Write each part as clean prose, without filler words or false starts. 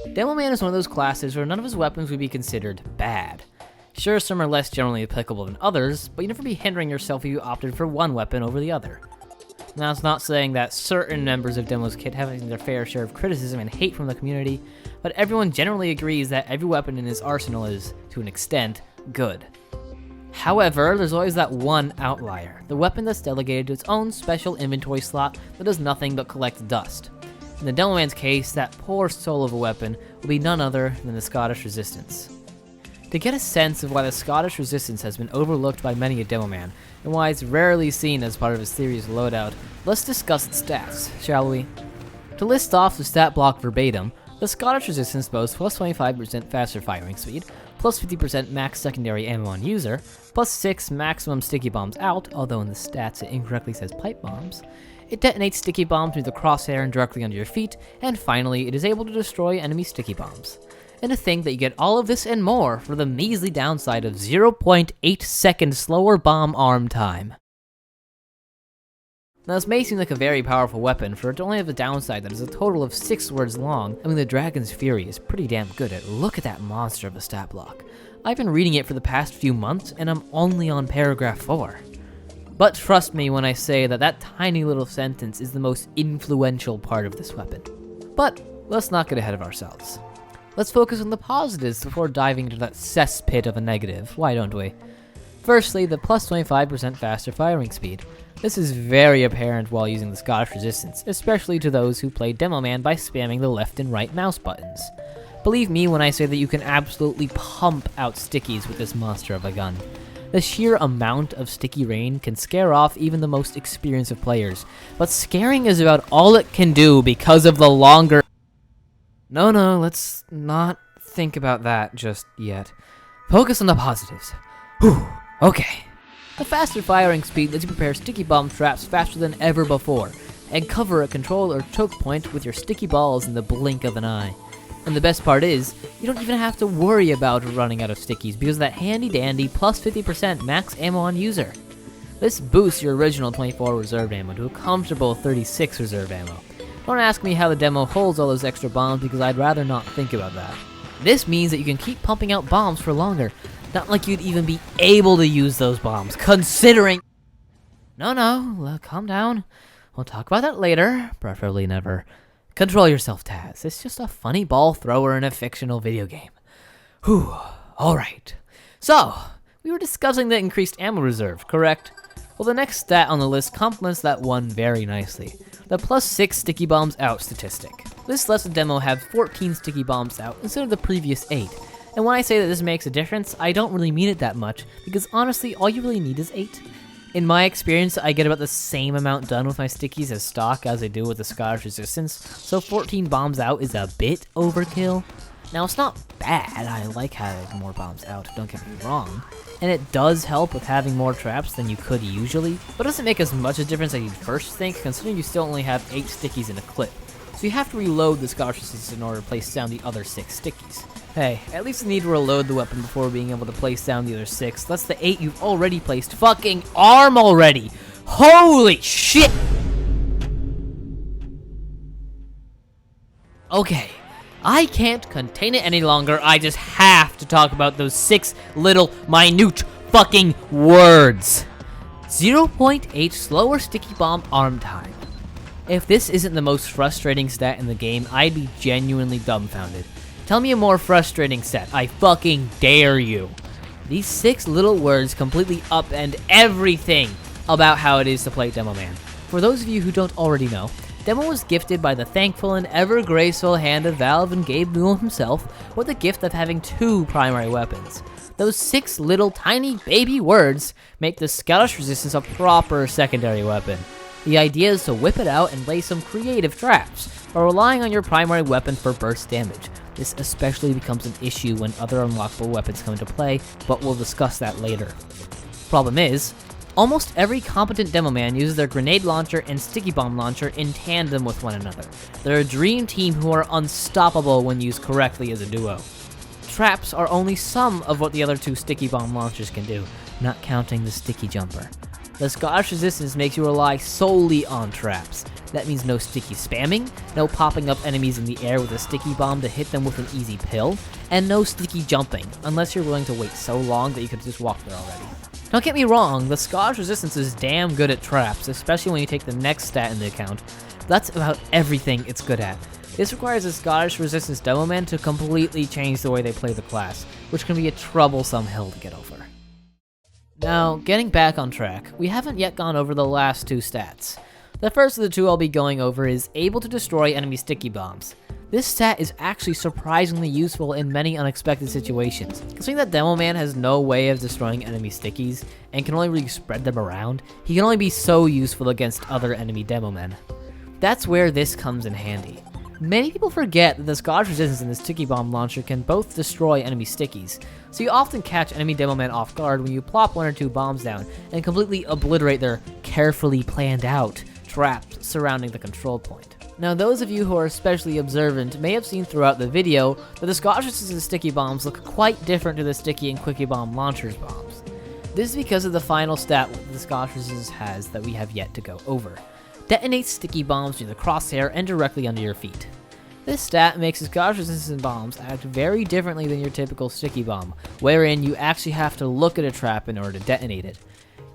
Demoman is one of those classes where none of his weapons would be considered bad. Sure, some are less generally applicable than others, but you'd never be hindering yourself if you opted for one weapon over the other. Now, it's not saying that certain members of Demo's kit have their fair share of criticism and hate from the community, but everyone generally agrees that every weapon in his arsenal is, to an extent, good. However, there's always that one outlier, the weapon that's delegated to its own special inventory slot that does nothing but collect dust. In the Demoman's case, that poor soul of a weapon will be none other than the Scottish Resistance. To get a sense of why the Scottish Resistance has been overlooked by many a Demoman, and why it's rarely seen as part of his theory's loadout, let's discuss its stats, shall we? To list off the stat block verbatim, the Scottish Resistance boasts plus 25% faster firing speed, plus 50% max secondary ammo on user, plus 6 maximum sticky bombs out, although in the stats it incorrectly says pipe bombs. It detonates sticky bombs through the crosshair and directly under your feet, and finally, it is able to destroy enemy sticky bombs. And to think that you get all of this and more for the measly downside of 0.8 seconds slower bomb arm time. Now, this may seem like a very powerful weapon, for it to only have a downside that is a total of 6 words long. I mean, the Dragon's Fury is pretty damn good at look at that monster of a stat block. I've been reading it for the past few months, and I'm only on paragraph 4. But trust me when I say that that tiny little sentence is the most influential part of this weapon. But let's not get ahead of ourselves. Let's focus on the positives before diving into that cesspit of a negative, why don't we? Firstly, the plus 25% faster firing speed. This is very apparent while using the Scottish Resistance, especially to those who play Demoman by spamming the left and right mouse buttons. Believe me when I say that you can absolutely pump out stickies with this monster of a gun. The sheer amount of sticky rain can scare off even the most experienced of players, but scaring is about all it can do because of the longer... No, let's not think about that just yet. Focus on the positives. Whew, okay. The faster firing speed lets you prepare sticky bomb traps faster than ever before, and cover a control or choke point with your sticky balls in the blink of an eye. And the best part is, you don't even have to worry about running out of stickies because of that handy dandy plus 50% max ammo on user. This boosts your original 24 reserve ammo to a comfortable 36 reserve ammo. Don't ask me how the demo holds all those extra bombs because I'd rather not think about that. This means that you can keep pumping out bombs for longer. Not like you'd even be able to use those bombs, considering... No, calm down. We'll talk about that later, preferably never. Control yourself, Taz. It's just a funny ball thrower in a fictional video game. Whew, alright. So, we were discussing the increased ammo reserve, correct? Well, the next stat on the list complements that one very nicely. The plus 6 sticky bombs out statistic. This lets the demo have 14 sticky bombs out instead of the previous 8. And when I say that this makes a difference, I don't really mean it that much, because honestly, all you really need is 8. In my experience, I get about the same amount done with my stickies as stock as I do with the Scottish Resistance, so 14 bombs out is a bit overkill. Now, it's not bad, I like having more bombs out, don't get me wrong, and it does help with having more traps than you could usually, but it doesn't make as much a difference as you'd first think, considering you still only have 8 stickies in a clip. So you have to reload the Scottish Resistance in order to place down the other 6 stickies. Hey, at least the need to reload the weapon before being able to place down the other 6. That's the 8 you've already placed. Fucking arm already! Holy shit! Okay, I can't contain it any longer. I just have to talk about those 6 little minute fucking words. 0.8 slower sticky bomb arm time. If this isn't the most frustrating stat in the game, I'd be genuinely dumbfounded. Tell me a more frustrating stat. I fucking dare you. These 6 little words completely upend everything about how it is to play Demoman. For those of you who don't already know, Demo was gifted by the thankful and ever-graceful hand of Valve and Gabe Newell himself with the gift of having 2 primary weapons. Those 6 little tiny baby words make the Scottish Resistance a proper secondary weapon. The idea is to whip it out and lay some creative traps, while relying on your primary weapon for burst damage. This especially becomes an issue when other unlockable weapons come into play, but we'll discuss that later. Problem is, almost every competent Demoman uses their grenade launcher and sticky bomb launcher in tandem with one another. They're a dream team who are unstoppable when used correctly as a duo. Traps are only some of what the other 2 sticky bomb launchers can do, not counting the sticky jumper. The Scottish Resistance makes you rely solely on traps. That means no sticky spamming, no popping up enemies in the air with a sticky bomb to hit them with an easy pill, and no sticky jumping, unless you're willing to wait so long that you could just walk there already. Don't get me wrong, the Scottish Resistance is damn good at traps, especially when you take the next stat into account. That's about everything it's good at. This requires the Scottish Resistance Demoman to completely change the way they play the class, which can be a troublesome hill to get over. Now, getting back on track, we haven't yet gone over the last two stats. The first of the two I'll be going over is able to destroy enemy sticky bombs. This stat is actually surprisingly useful in many unexpected situations. Considering that Demoman has no way of destroying enemy stickies, and can only really spread them around, he can only be so useful against other enemy Demomen. That's where this comes in handy. Many people forget that the Scottish Resistance and the Sticky Bomb Launcher can both destroy enemy stickies, so you often catch enemy Demomen off guard when you plop one or two bombs down and completely obliterate their carefully planned out traps surrounding the control point. Now, those of you who are especially observant may have seen throughout the video that the Scottish Resistance Sticky Bombs look quite different to the Sticky and Quickie Bomb Launcher's bombs. This is because of the final stat the Scottish Resistance has that we have yet to go over. Detonate sticky bombs near the crosshair and directly under your feet. This stat makes the Scottish Resistance bombs act very differently than your typical sticky bomb, wherein you actually have to look at a trap in order to detonate it.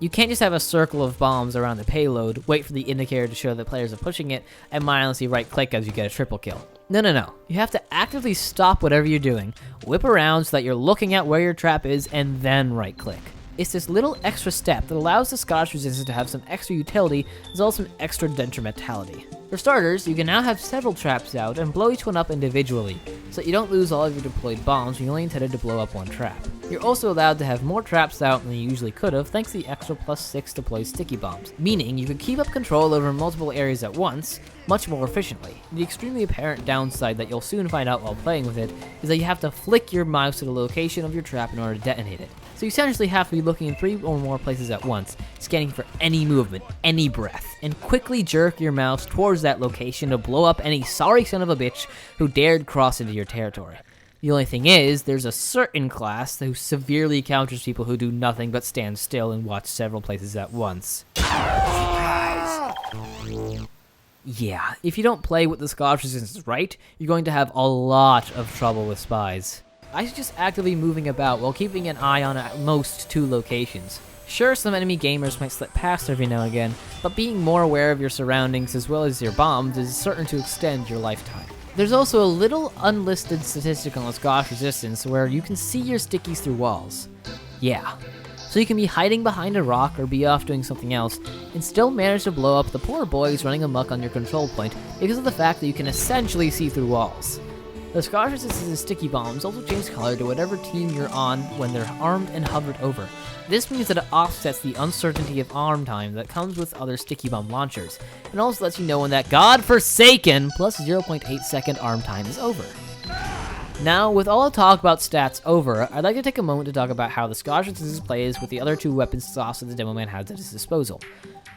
You can't just have a circle of bombs around the payload, wait for the indicator to show that players are pushing it, and mindlessly right click as you get a triple kill. No. You have to actively stop whatever you're doing, whip around so that you're looking at where your trap is, and then right click. It's this little extra step that allows the Scottish Resistance to have some extra utility as well as some extra detrimentality. For starters, you can now have several traps out and blow each one up individually, so that you don't lose all of your deployed bombs when you only intended to blow up one trap. You're also allowed to have more traps out than you usually could have thanks to the extra +6 deployed sticky bombs, meaning you can keep up control over multiple areas at once, much more efficiently. The extremely apparent downside that you'll soon find out while playing with it is that you have to flick your mouse to the location of your trap in order to detonate it. So you essentially have to be looking in 3 or more places at once, scanning for any movement, any breath, and quickly jerk your mouse towards that location to blow up any sorry son of a bitch who dared cross into your territory. The only thing is, there's a certain class who severely counters people who do nothing but stand still and watch several places at once. Yeah, if you don't play with the Scottish Resistance right, you're going to have a lot of trouble with spies. I suggest actively moving about while keeping an eye on at most 2 locations. Sure, some enemy gamers might slip past every now and again, but being more aware of your surroundings as well as your bombs is certain to extend your lifetime. There's also a little unlisted statistic on the Scottish Resistance where you can see your stickies through walls. Yeah. So you can be hiding behind a rock or be off doing something else, and still manage to blow up the poor boys running amok on your control point because of the fact that you can essentially see through walls. The Scottish Resistance sticky bombs also change color to whatever team you're on when they're armed and hovered over. This means that it offsets the uncertainty of arm time that comes with other sticky bomb launchers, and also lets you know when that godforsaken plus 0.8 second arm time is over. Now, with all the talk about stats over, I'd like to take a moment to talk about how the Scottish Resistance plays with the other 2 weapon slots that the Demoman has at his disposal.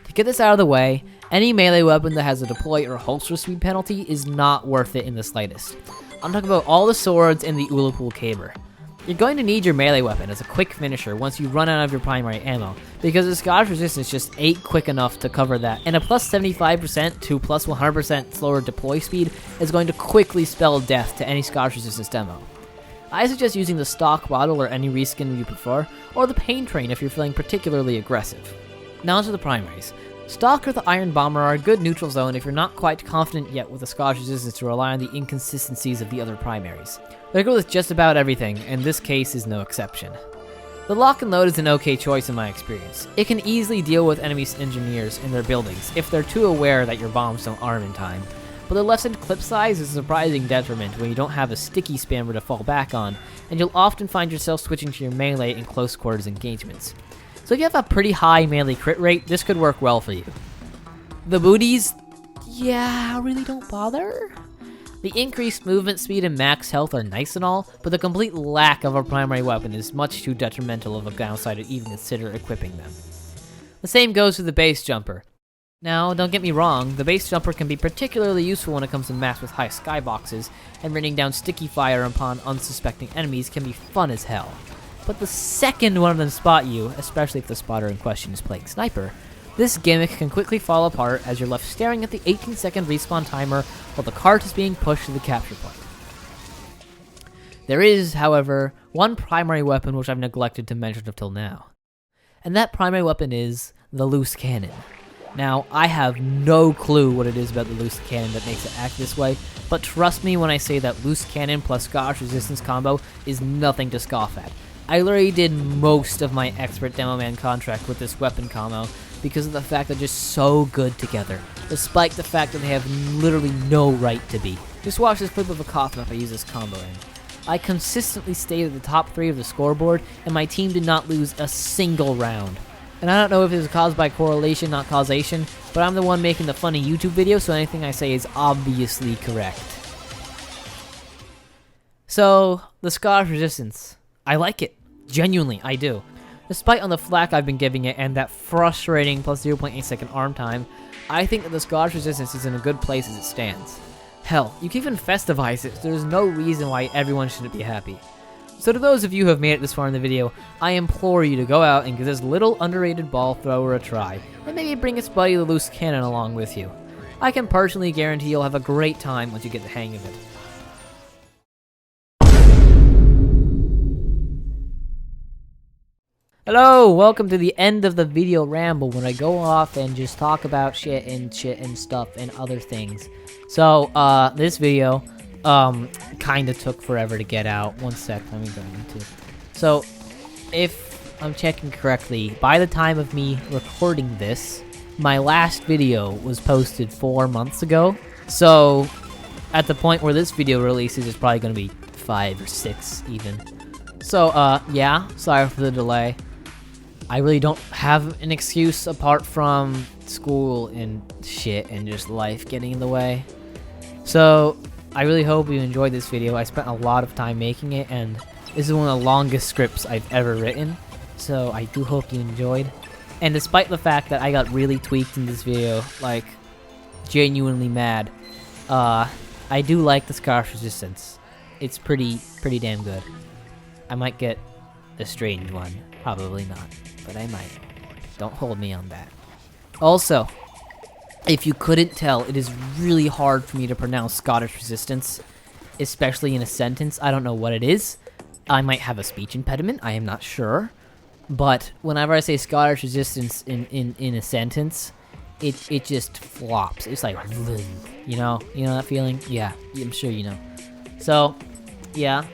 To get this out of the way, any melee weapon that has a deploy or holster speed penalty is not worth it in the slightest. I'm talking about all the swords and the Ullapool Caber. You're going to need your melee weapon as a quick finisher once you run out of your primary ammo, because the Scottish Resistance just ain't quick enough to cover that, and a plus 75% to plus 100% slower deploy speed is going to quickly spell death to any Scottish Resistance demo. I suggest using the stock bottle or any reskin you prefer, or the pain train if you're feeling particularly aggressive. Now to the primaries. Stock or the Iron Bomber are a good neutral zone if you're not quite confident yet with the Scottish Resistance to rely on the inconsistencies of the other primaries. They're good with just about everything, and this case is no exception. The Lock and Load is an okay choice in my experience. It can easily deal with enemy engineers in their buildings if they're too aware that your bombs don't arm in time, but the lessened clip size is a surprising detriment when you don't have a sticky spammer to fall back on, and you'll often find yourself switching to your melee in close quarters engagements. So if you have a pretty high melee crit rate, this could work well for you. The booties, yeah, really don't bother. The increased movement speed and max health are nice and all, but the complete lack of a primary weapon is much too detrimental of a downside to even consider equipping them. The same goes for the base jumper. Now, don't get me wrong, the base jumper can be particularly useful when it comes to maps with high skyboxes, and raining down sticky fire upon unsuspecting enemies can be fun as hell. but the second one of them spot you, especially if the spotter in question is playing sniper, this gimmick can quickly fall apart as you're left staring at the 18-second respawn timer while the cart is being pushed to the capture point. There is, however, one primary weapon which I've neglected to mention until now, and that primary weapon is the loose cannon. Now, I have no clue what it is about the loose cannon that makes it act this way, but trust me when I say that loose cannon plus Scottish resistance combo is nothing to scoff at. I literally did most of my expert Demoman contract with this weapon combo because of the fact they're just so good together, despite the fact that they have literally no right to be. Just watch this clip of a cough map I use this combo in. I consistently stayed at the top 3 of the scoreboard, and my team did not lose a single round. And I don't know if it was caused by correlation, not causation, but I'm the one making the funny YouTube video, so anything I say is obviously correct. So, the Scottish resistance. I like it. Genuinely, I do. Despite on the flack I've been giving it and that frustrating plus 0.8 second arm time, I think that the Scottish resistance is in a good place as it stands. Hell, you can even festivize it, so there's no reason why everyone shouldn't be happy. So to those of you who have made it this far in the video, I implore you to go out and give this little underrated ball thrower a try, and maybe bring its buddy the loose cannon along with you. I can personally guarantee you'll have a great time once you get the hang of it. Hello, welcome to the end of the video ramble when I go off and just talk about shit and stuff and other things. So, this video, kinda took forever to get out. One sec, let me go into it. So, if I'm checking correctly, by the time of me recording this, my last video was posted 4 months ago. So, at the point where this video releases, it's probably gonna be 5 or 6 even. So, yeah, sorry for the delay. I really don't have an excuse apart from school and shit and just life getting in the way. So, I really hope you enjoyed this video. I spent a lot of time making it, and this is one of the longest scripts I've ever written. So, I do hope you enjoyed. And despite the fact that I got really tweaked in this video, like, genuinely mad, I do like the Scottish resistance. It's pretty damn good. I might get a strange one. Probably not, but I might. Don't hold me on that. Also, if you couldn't tell, it is really hard for me to pronounce Scottish resistance, especially in a sentence. I don't know what it is. I might have a speech impediment, I am not sure. But whenever I say Scottish resistance in a sentence, it just flops. It's like, you know that feeling? Yeah, I'm sure you know. So, yeah.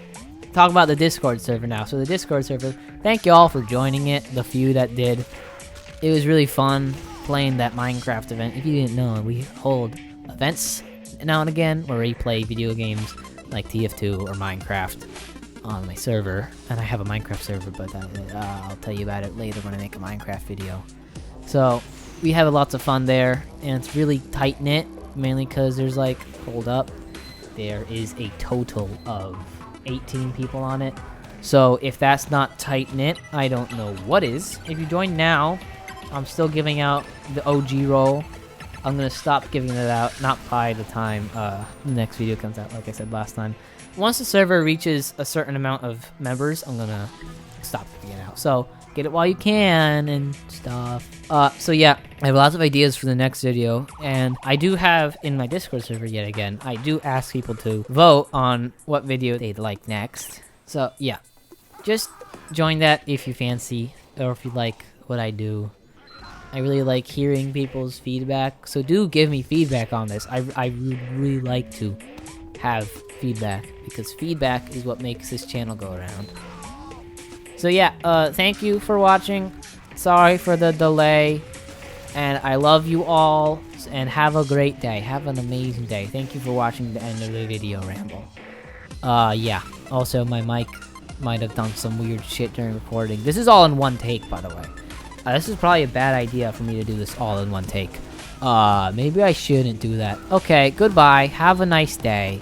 Talk about the Discord server now. So the Discord server, thank you all for joining it, the few that did. It was really fun playing that Minecraft event. If you didn't know, we hold events now and again where we play video games like TF2 or Minecraft on my server. And I have a Minecraft server, but I'll tell you about it later when I make a Minecraft video. So we have lots of fun there, and it's really tight-knit, mainly because there's like, hold up, there is a total of 18 people on it. So if that's not tight-knit, I don't know what is. If you join now, I'm still giving out the OG role. I'm gonna stop giving it out, not by the time the next video comes out, like I said last time. Once the server reaches a certain amount of members, I'm gonna stop giving it out. So get it while you can and stuff. So yeah, I have lots of ideas for the next video, and I do have in my Discord server yet again, I do ask people to vote on what video they'd like next. So yeah, just join that if you fancy, or if you like what I do. I really like hearing people's feedback, so do give me feedback on this. I would really like to have feedback, because feedback is what makes this channel go around. So yeah, thank you for watching. Sorry for the delay, and I love you all, and have a great day. Have an amazing day. Thank you for watching the end of the video ramble. Yeah. Also, my mic might have done some weird shit during recording. This is all in one take, by the way. This is probably a bad idea for me to do this all in one take. Maybe I shouldn't do that. Okay, goodbye. Have a nice day.